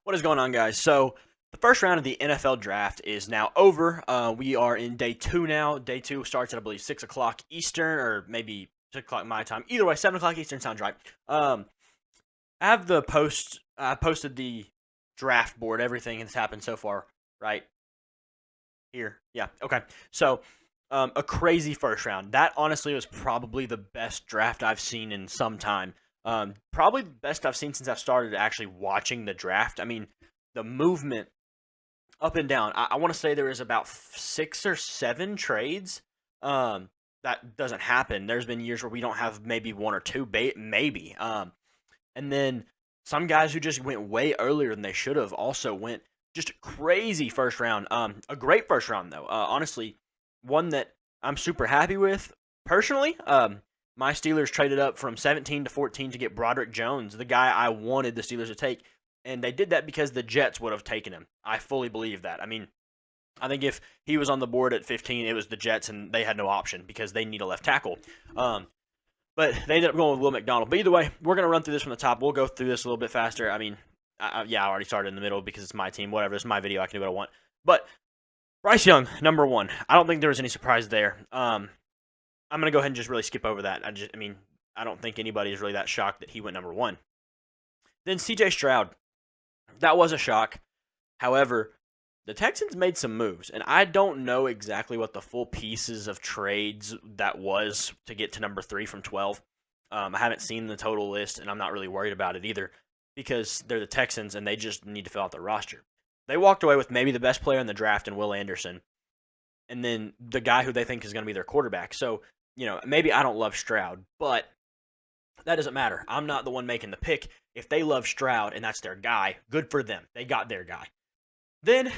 What is going on, guys? So, the first round of the NFL draft is now over. We are in day two now. Day two starts at, I believe, 6 o'clock Eastern, or maybe 6 o'clock my time. Either way, 7 o'clock Eastern sounds right. I have the post, I posted the draft board, everything that's happened so far, right here. Yeah, okay. So, a crazy first round. That honestly was probably the best draft I've seen in some time. Probably the best I've seen since I've started actually watching the draft. I mean, the movement up and down. I want to say there was about 6 or 7 trades. That doesn't happen. There's been years where we don't have maybe one or two, maybe. And then some guys who just went way earlier than they should have also went just crazy first round. A great first round though. Honestly, one that I'm super happy with personally. My Steelers traded up from 17 to 14 to get Broderick Jones, the guy I wanted the Steelers to take, and they did that because the Jets would have taken him. I fully believe that. I mean, I think if he was on the board at 15, it was the Jets, and they had no option because they need a left tackle. But they ended up going with Will McDonald. But either way, we're going to run through this from the top. We'll go through this a little bit faster. I mean, I already started in the middle because it's my team. Whatever, it's my video. I can do what I want. But Bryce Young, number one. I don't think there was any surprise there. I'm going to go ahead and just really skip over that. I mean, I don't think anybody is really that shocked that he went number one. Then C.J. Stroud. That was a shock. However, the Texans made some moves, and I don't know exactly what the full pieces of trades that was to get to number 3 from 12. I haven't seen the total list, and I'm not really worried about it either because they're the Texans, and they just need to fill out their roster. They walked away with maybe the best player in the draft in Will Anderson, and then the guy who they think is going to be their quarterback. So, maybe I don't love Stroud, but that doesn't matter. I'm not the one making the pick. If they love Stroud and that's their guy, good for them. They got their guy. Then,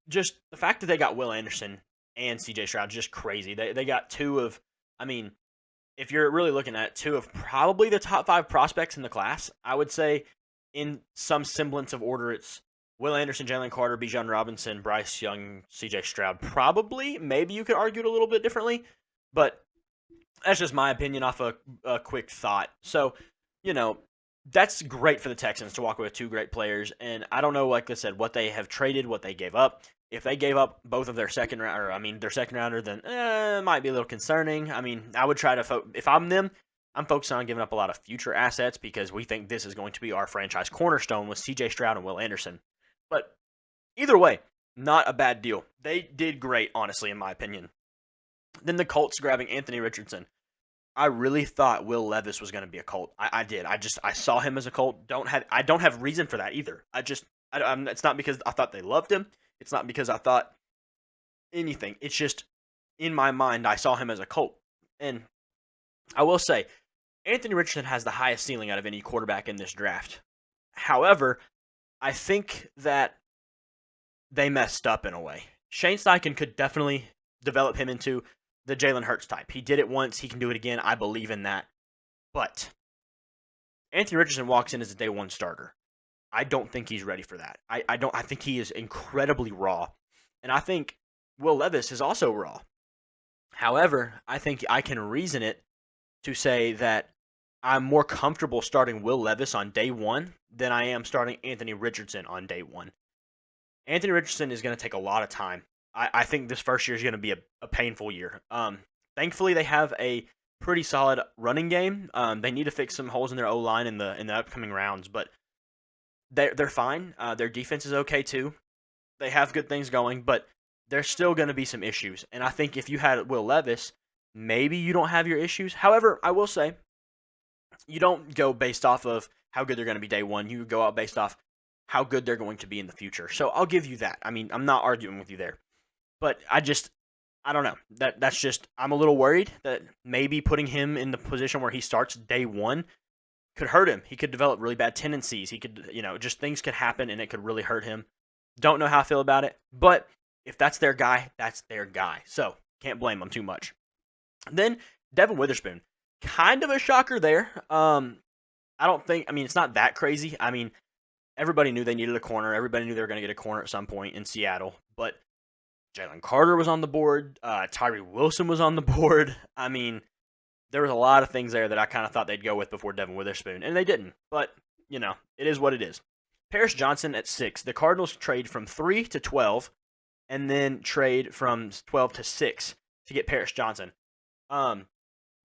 just the fact that they got Will Anderson and C.J. Stroud is just crazy. They got two of, I mean, if you're really looking at two of probably the top 5 prospects in the class, I would say in some semblance of order, it's Will Anderson, Jalen Carter, Bijan Robinson, Bryce Young, C.J. Stroud. Probably, maybe you could argue it a little bit differently, but that's just my opinion off a quick thought. So, that's great for the Texans to walk away with 2 great players. And I don't know, like I said, what they have traded, what they gave up. If they gave up both of their second round, or their second rounder, then it might be a little concerning. I mean, I would try to if I'm them, I'm focusing on giving up a lot of future assets because we think this is going to be our franchise cornerstone with C.J. Stroud and Will Anderson. But either way, not a bad deal. They did great, honestly, in my opinion. Then the Colts grabbing Anthony Richardson. I really thought Will Levis was going to be a Colt. I did. I saw him as a Colt. I don't have reason for that either. It's not because I thought they loved him. It's not because I thought anything. It's just in my mind I saw him as a Colt. And I will say, Anthony Richardson has the highest ceiling out of any quarterback in this draft. However, I think that they messed up in a way. Shane Steichen could definitely develop him into the Jalen Hurts type. He did it once. He can do it again. I believe in that. But Anthony Richardson walks in as a day one starter. I don't think he's ready for that. I think he is incredibly raw. And I think Will Levis is also raw. However, I think I can reason it to say that I'm more comfortable starting Will Levis on day one than I am starting Anthony Richardson on day one. Anthony Richardson is going to take a lot of time. I think this first year is going to be a painful year. Thankfully, they have a pretty solid running game. They need to fix some holes in their O-line in the upcoming rounds, but they're fine. Their defense is okay too. They have good things going, but there's still going to be some issues. And I think if you had Will Levis, maybe you don't have your issues. However, I will say, you don't go based off of how good they're going to be day one. You go out based off how good they're going to be in the future. So I'll give you that. I mean, I'm not arguing with you there. But I don't know. That's just, I'm a little worried that maybe putting him in the position where he starts day one could hurt him. He could develop really bad tendencies. He could, just things could happen and it could really hurt him. Don't know how I feel about it. But if that's their guy, that's their guy. So can't blame them too much. Then Devin Witherspoon. Kind of a shocker there. It's not that crazy. I mean, everybody knew they needed a corner. Everybody knew they were going to get a corner at some point in Seattle. But Jalen Carter was on the board. Tyree Wilson was on the board. I mean, there was a lot of things there that I kind of thought they'd go with before Devin Witherspoon, and they didn't. But, it is what it is. Paris Johnson at 6. The Cardinals trade from 3 to 12, and then trade from 12 to 6 to get Paris Johnson. Not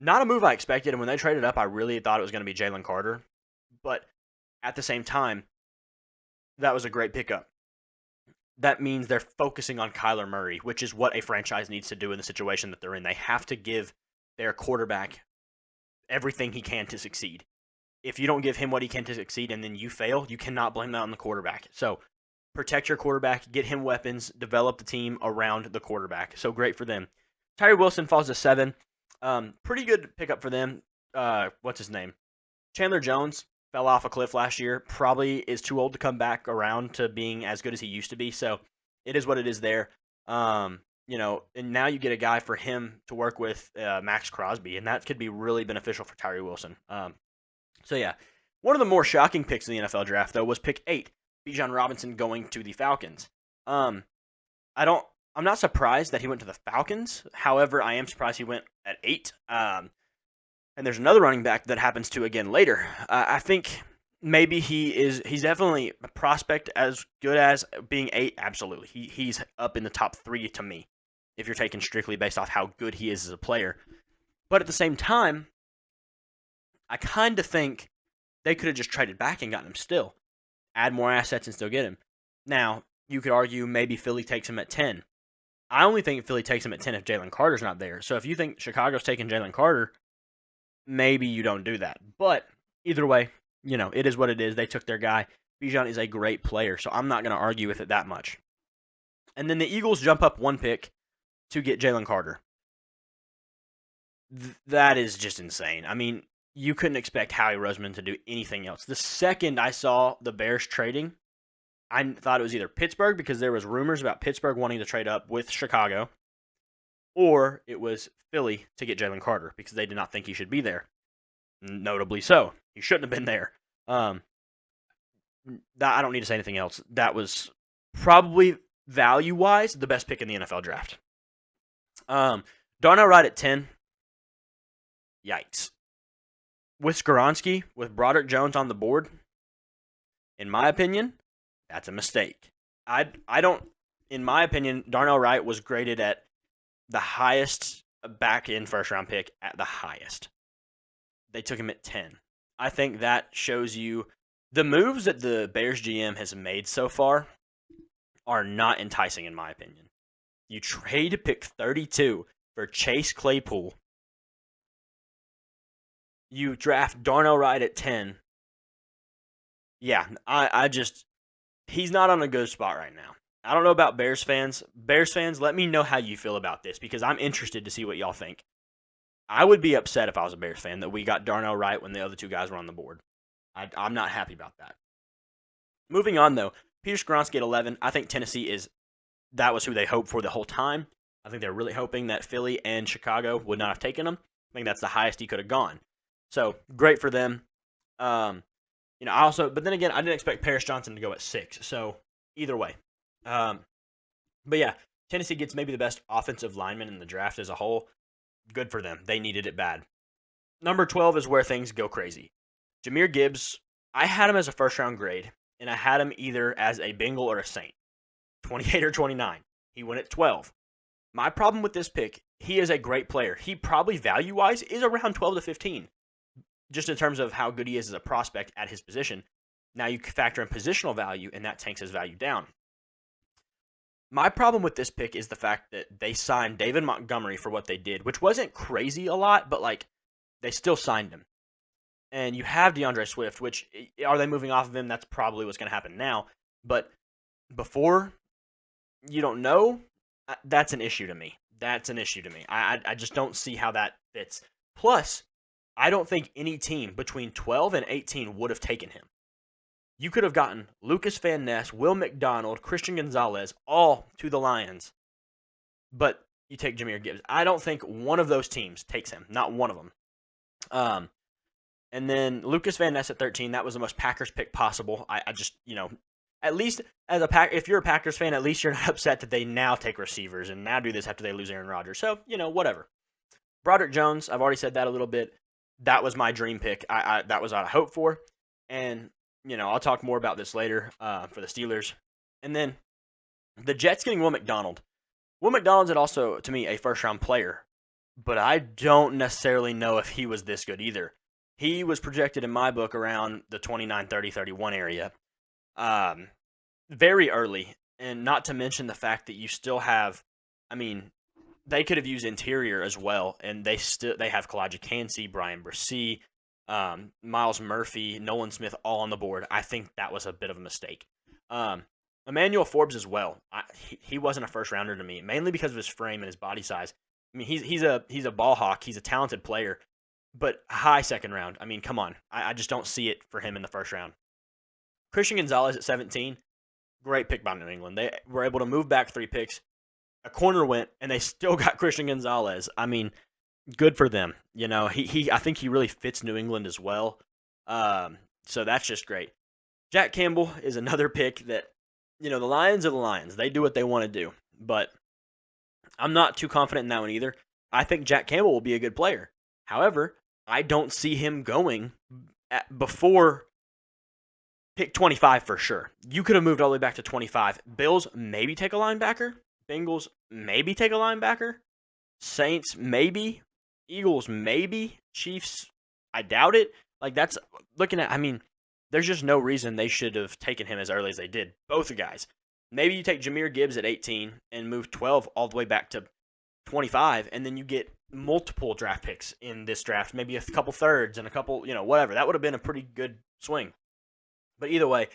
a move I expected, and when they traded up, I really thought it was going to be Jalen Carter. But at the same time, that was a great pickup. That means they're focusing on Kyler Murray, which is what a franchise needs to do in the situation that they're in. They have to give their quarterback everything he can to succeed. If you don't give him what he can to succeed and then you fail, you cannot blame that on the quarterback. So protect your quarterback, get him weapons, develop the team around the quarterback. So great for them. Tyree Wilson falls to 7. Pretty good pickup for them. What's his name? Chandler Jones fell off a cliff last year. Probably is too old to come back around to being as good as he used to be. So it is what it is there. And now you get a guy for him to work with, Max Crosby, and that could be really beneficial for Tyree Wilson. So yeah, one of the more shocking picks in the NFL draft though was pick 8, Bijan Robinson going to the Falcons. I'm not surprised that he went to the Falcons. However, I am surprised he went at 8. And there's another running back that happens to again later. I think maybe he's definitely a prospect as good as being 8. Absolutely, he's up in the top 3 to me if you're taking strictly based off how good he is as a player. But at the same time, I kind of think they could have just traded back and gotten him still. Add more assets and still get him. Now, you could argue maybe Philly takes him at 10. I only think Philly takes him at 10 if Jalen Carter's not there. So if you think Chicago's taking Jalen Carter, maybe you don't do that. But either way, it is what it is. They took their guy. Bijan is a great player, so I'm not going to argue with it that much. And then the Eagles jump up 1 pick to get Jalen Carter. That is just insane. I mean, you couldn't expect Howie Roseman to do anything else. The second I saw the Bears trading, I thought it was either Pittsburgh because there was rumors about Pittsburgh wanting to trade up with Chicago, or it was Philly to get Jalen Carter because they did not think he should be there. Notably so. He shouldn't have been there. I don't need to say anything else. That was probably value-wise the best pick in the NFL draft. Darnell Wright at 10. Yikes. With Skoronski, with Broderick Jones on the board, in my opinion, that's a mistake. In my opinion, Darnell Wright was graded at the highest back-end first-round pick at the highest. They took him at 10. I think that shows you the moves that the Bears GM has made so far are not enticing, in my opinion. You trade pick 32 for Chase Claypool. You draft Darnell Wright at 10. Yeah, he's not on a good spot right now. I don't know about Bears fans. Bears fans, let me know how you feel about this because I'm interested to see what y'all think. I would be upset if I was a Bears fan that we got Darnell Wright when the other 2 guys were on the board. I'm not happy about that. Moving on, though, Peter Skoronski at 11. I think Tennessee that was who they hoped for the whole time. I think they're really hoping that Philly and Chicago would not have taken him. I think that's the highest he could have gone. So, great for them. But then again, I didn't expect Paris Johnson to go at 6. So, either way. But yeah, Tennessee gets maybe the best offensive lineman in the draft as a whole. Good for them. They needed it bad. Number 12 is where things go crazy. Jahmyr Gibbs, I had him as a first-round grade, and I had him either as a Bengal or a Saint. 28 or 29. He went at 12. My problem with this pick, he is a great player. He probably value-wise is around 12 to 15. Just in terms of how good he is as a prospect at his position. Now you factor in positional value, and that tanks his value down. My problem with this pick is the fact that they signed David Montgomery for what they did, which wasn't crazy a lot, but they still signed him. And you have DeAndre Swift, which, are they moving off of him? That's probably what's going to happen now. But before, you don't know, that's an issue to me. I just don't see how that fits. Plus, I don't think any team between 12 and 18 would have taken him. You could have gotten Lucas Van Ness, Will McDonald, Christian Gonzalez, all to the Lions, but you take Jahmyr Gibbs. I don't think one of those teams takes him, not one of them. And then Lucas Van Ness at 13, that was the most Packers pick possible. I just, at least if you're a Packers fan, at least you're not upset that they now take receivers and now do this after they lose Aaron Rodgers. So, whatever. Broderick Jones, I've already said that a little bit. That was my dream pick. That was what I hoped for. And I'll talk more about this later for the Steelers. And then the Jets getting Will McDonald. Will McDonald's is also, to me, a first-round player, but I don't necessarily know if he was this good either. He was projected in my book around the 29, 30, 31 area, very early, and not to mention the fact that you still have, I mean, they could have used interior as well, and they have Kalijah Kancey, Brian Bresee, Miles Murphy, Nolan Smith all on the board. I think that was a bit of a mistake. Emmanuel Forbes as well. He wasn't a first rounder to me, mainly because of his frame and his body size. I mean, he's a ball hawk. He's a talented player, but high second round. I mean, come on. I just don't see it for him in the first round. Christian Gonzalez at 17, great pick by New England. They were able to move back 3 picks. A corner went, and they still got Christian Gonzalez. I mean, good for them. I think he really fits New England as well. So that's just great. Jack Campbell is another pick that, the Lions are the Lions. They do what they want to do. But I'm not too confident in that one either. I think Jack Campbell will be a good player. However, I don't see him going before pick 25 for sure. You could have moved all the way back to 25. Bills maybe take a linebacker. Bengals maybe take a linebacker. Saints maybe. Eagles maybe. Chiefs, I doubt it. That's looking at, there's just no reason they should have taken him as early as they did. Both guys. Maybe you take Jahmyr Gibbs at 18 and move 12 all the way back to 25, and then you get multiple draft picks in this draft, maybe a couple thirds and a couple, whatever. That would have been a pretty good swing. But either way,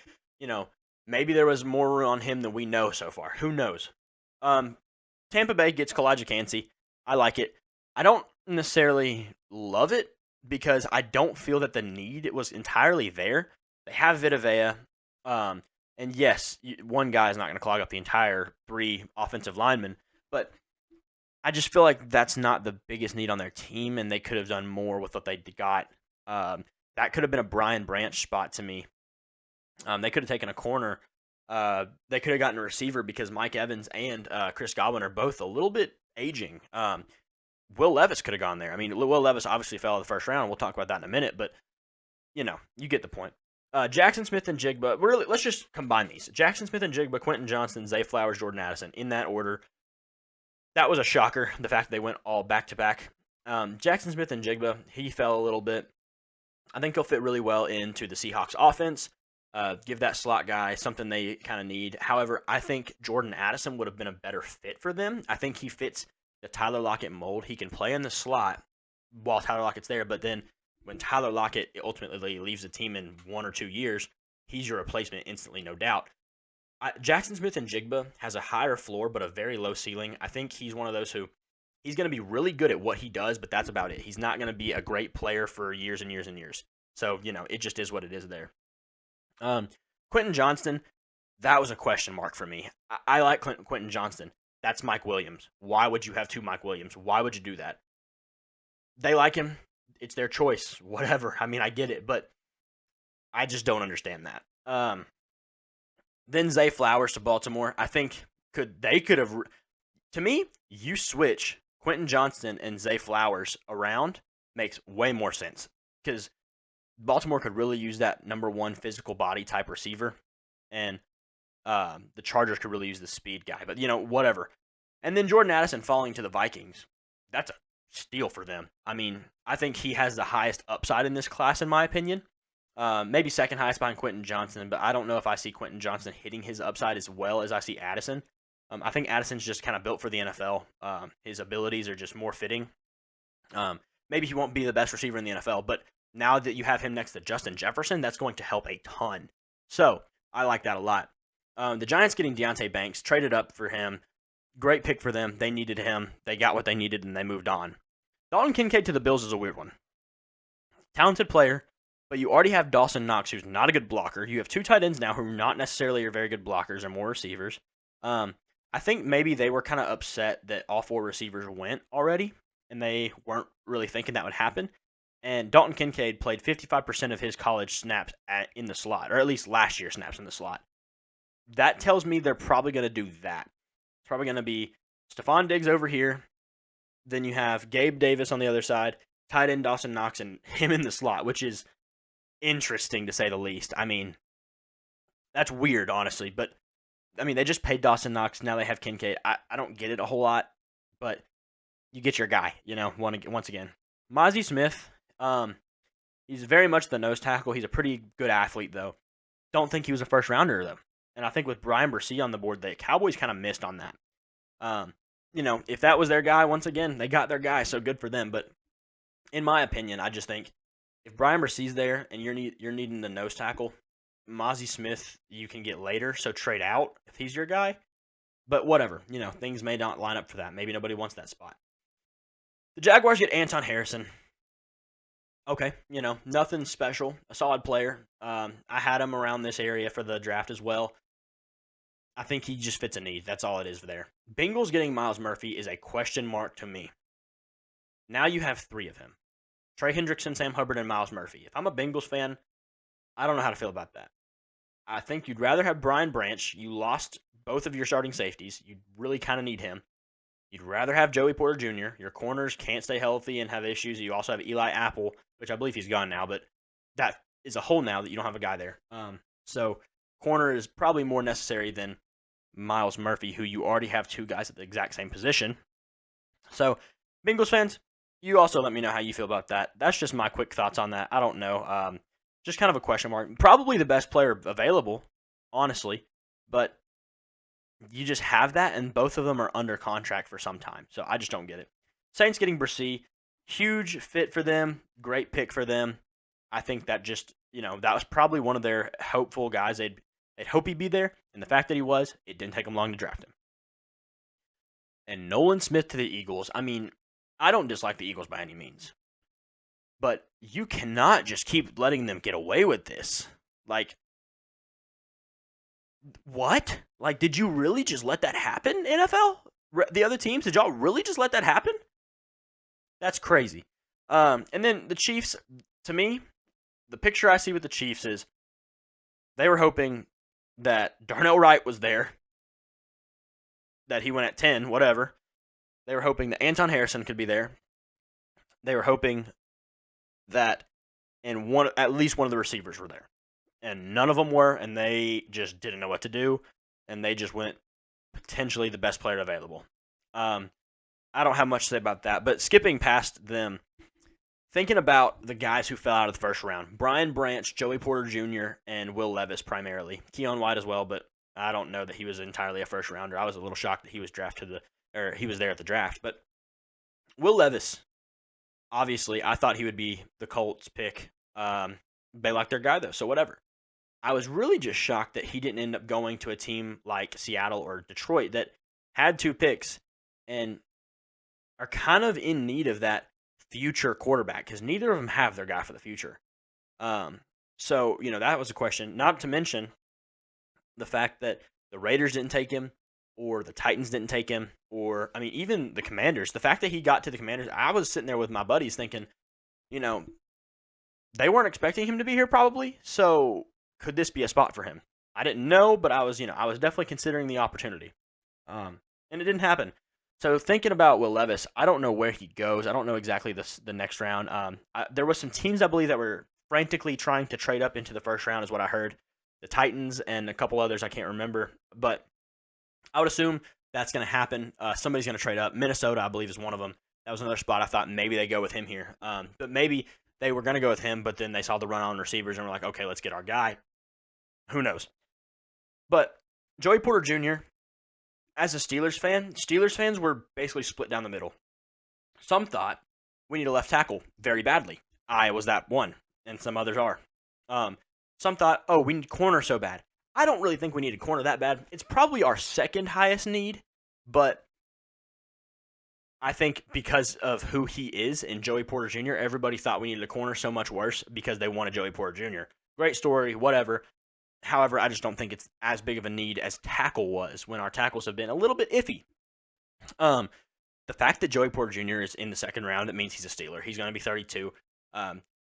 maybe there was more on him than we know so far. Who knows? Tampa Bay gets Kalijah Kancey. I like it. I don't necessarily love it because I don't feel that the need was entirely there. They have Vita Vea, and yes, one guy is not going to clog up the entire 3 offensive linemen, but I just feel like that's not the biggest need on their team, and they could have done more with what they got. That could have been a Brian Branch spot to me. They could have taken a corner. They could have gotten a receiver because Mike Evans and Chris Godwin are both a little bit aging. Will Levis could have gone there. Will Levis obviously fell in the first round. We'll talk about that in a minute, but you get the point. Jackson Smith and Jigba. Let's just combine these. Jackson Smith and Jigba, Quentin Johnston, Zay Flowers, Jordan Addison in that order. That was a shocker. The fact that they went all back to back. Jackson Smith and Jigba, he fell a little bit. I think he'll fit really well into the Seahawks offense. Give that slot guy something they kind of need. However, I think Jordan Addison would have been a better fit for them. I think he fits the Tyler Lockett mold. He can play in the slot while Tyler Lockett's there, but then when Tyler Lockett ultimately leaves the team in 1 or 2 years, he's your replacement instantly, no doubt. Jackson Smith and Jigba has a higher floor but a very low ceiling. I think he's one of those who he's going to be really good at what he does, but that's about it. He's not going to be a great player for years and years and years. So, it just is what it is there. Quentin Johnston, that was a question mark for me. I like Quentin Johnston. That's Mike Williams. Why would you have 2 Mike Williams? Why would you do that? They like him. It's their choice. Whatever. I get it, but I just don't understand that. Then Zay Flowers to Baltimore. I think they could have. To me, you switch Quentin Johnston and Zay Flowers around makes way more sense because Baltimore could really use that number 1 physical body type receiver, and the Chargers could really use the speed guy. But whatever. And then Jordan Addison falling to the Vikings. That's a steal for them. I think he has the highest upside in this class, in my opinion. Maybe second highest behind Quentin Johnston, but I don't know if I see Quentin Johnston hitting his upside as well as I see Addison. I think Addison's just kind of built for the NFL. His abilities are just more fitting. Maybe he won't be the best receiver in the NFL, but now that you have him next to Justin Jefferson, that's going to help a ton. So I like that a lot. The Giants getting Deonte Banks, traded up for him. Great pick for them. They needed him. They got what they needed, and they moved on. Dalton Kincaid to the Bills is a weird one. Talented player, but you already have Dawson Knox, who's not a good blocker. You have 2 tight ends now who are not necessarily are very good blockers or more receivers. I think maybe they were kind of upset that all 4 receivers went already, and they weren't really thinking that would happen. And Dalton Kincaid played 55% of his college snaps in the slot, or at least last year's snaps in the slot. That tells me they're probably going to do that. It's probably going to be Stephon Diggs over here. Then you have Gabe Davis on the other side, tight end Dawson Knox, and him in the slot, which is interesting to say the least. I mean, that's weird, honestly. But I mean, they just paid Dawson Knox. Now they have Kincaid. I don't get it a whole lot, but you get your guy. Once again, Mozzie Smith. He's very much the nose tackle. He's a pretty good athlete, though. Don't think he was a first rounder, though. And I think with Brian Bresee on the board, the Cowboys kind of missed on that. If that was their guy, once again, they got their guy, so good for them. But in my opinion, I just think if Brian Bresee's there and you're needing the nose tackle, Mozzie Smith you can get later, so trade out if he's your guy. But whatever, things may not line up for that. Maybe nobody wants that spot. The Jaguars get Anton Harrison. Okay, nothing special. A solid player. I had him around this area for the draft as well. I think he just fits a need. That's all it is there. Bengals getting Myles Murphy is a question mark to me. Now you have 3 of him. Trey Hendrickson, Sam Hubbard, and Myles Murphy. If I'm a Bengals fan, I don't know how to feel about that. I think you'd rather have Brian Branch. You lost both of your starting safeties. You really kind of need him. You'd rather have Joey Porter Jr. Your corners can't stay healthy and have issues. You also have Eli Apple, which I believe he's gone now, but that is a hole now that you don't have a guy there. So corner is probably more necessary than Myles Murphy, who you already have 2 guys at the exact same position. So Bengals fans, you also let me know how you feel about that. That's just my quick thoughts on that. I don't know. Just kind of a question mark. Probably the best player available, honestly, but you just have that, and both of them are under contract for some time. So I just don't get it. Saints getting Bresee, huge fit for them, great pick for them. I think that just, that was probably one of their hopeful guys. They'd hope he'd be there, and the fact that he was, it didn't take them long to draft him. And Nolan Smith to the Eagles. I mean, I don't dislike the Eagles by any means, but you cannot just keep letting them get away with this. Like, what? Like, did you really just let that happen, NFL? The other teams, did y'all really just let that happen? That's crazy. And then the Chiefs, to me, the picture I see with the Chiefs is they were hoping that Darnell Wright was there, that he went at 10, whatever. They were hoping that Anton Harrison could be there. They were hoping that at least one of the receivers were there. And none of them were, and they just didn't know what to do, and they just went potentially the best player available. I don't have much to say about that, but skipping past them, thinking about the guys who fell out of the first round, Brian Branch, Joey Porter Jr., and Will Levis primarily. Keon White as well, but I don't know that he was entirely a first rounder. I was a little shocked that he was he was there at the draft. But Will Levis, obviously, I thought he would be the Colts pick. They like their guy, though, so whatever. I was really just shocked that he didn't end up going to a team like Seattle or Detroit that had 2 picks and are kind of in need of that future quarterback because neither of them have their guy for the future. So, that was a question. Not to mention the fact that the Raiders didn't take him or the Titans didn't take him or, even the Commanders. The fact that he got to the Commanders, I was sitting there with my buddies thinking, they weren't expecting him to be here probably, so could this be a spot for him? I didn't know, but I was definitely considering the opportunity. And it didn't happen. So thinking about Will Levis, I don't know where he goes. I don't know exactly the next round. There was some teams, I believe, that were frantically trying to trade up into the first round is what I heard. The Titans and a couple others I can't remember. But I would assume that's going to happen. Somebody's going to trade up. Minnesota, I believe, is one of them. That was another spot I thought maybe they go with him here. But maybe they were going to go with him, but then they saw the run on receivers and were like, okay, let's get our guy. Who knows? But Joey Porter Jr., as a Steelers fans were basically split down the middle. Some thought we need a left tackle very badly. I was that one, and some others are. Some thought, we need corner so bad. I don't really think we need a corner that bad. It's probably our second highest need, but I think because of who he is and Joey Porter Jr., everybody thought we needed a corner so much worse because they wanted Joey Porter Jr. Great story, whatever. However, I just don't think it's as big of a need as tackle was when our tackles have been a little bit iffy. The fact that Joey Porter Jr. is in the second round, it means he's a Steeler. He's going to be 32.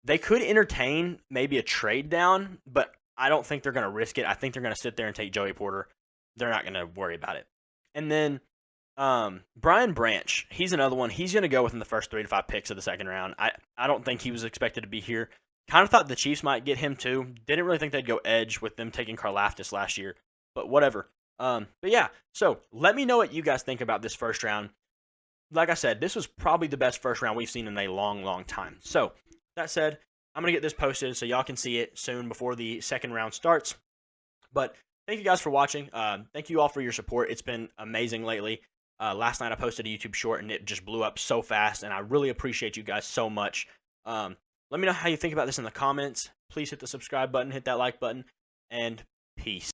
They could entertain maybe a trade down, but I don't think they're going to risk it. I think they're going to sit there and take Joey Porter. They're not going to worry about it. And then Brian Branch, he's another one. He's going to go within the first 3 to 5 picks of the second round. I don't think he was expected to be here. Kind of thought the Chiefs might get him too. Didn't really think they'd go edge with them taking Karlaftis last year, but whatever. But yeah, so let me know what you guys think about this first round. Like I said, this was probably the best first round we've seen in a long, long time. So that said, I'm going to get this posted so y'all can see it soon before the second round starts. But thank you guys for watching. Thank you all for your support. It's been amazing lately. Last night I posted a YouTube short and it just blew up so fast, and I really appreciate you guys so much. Let me know how you think about this in the comments. Please hit the subscribe button, hit that like button, and peace.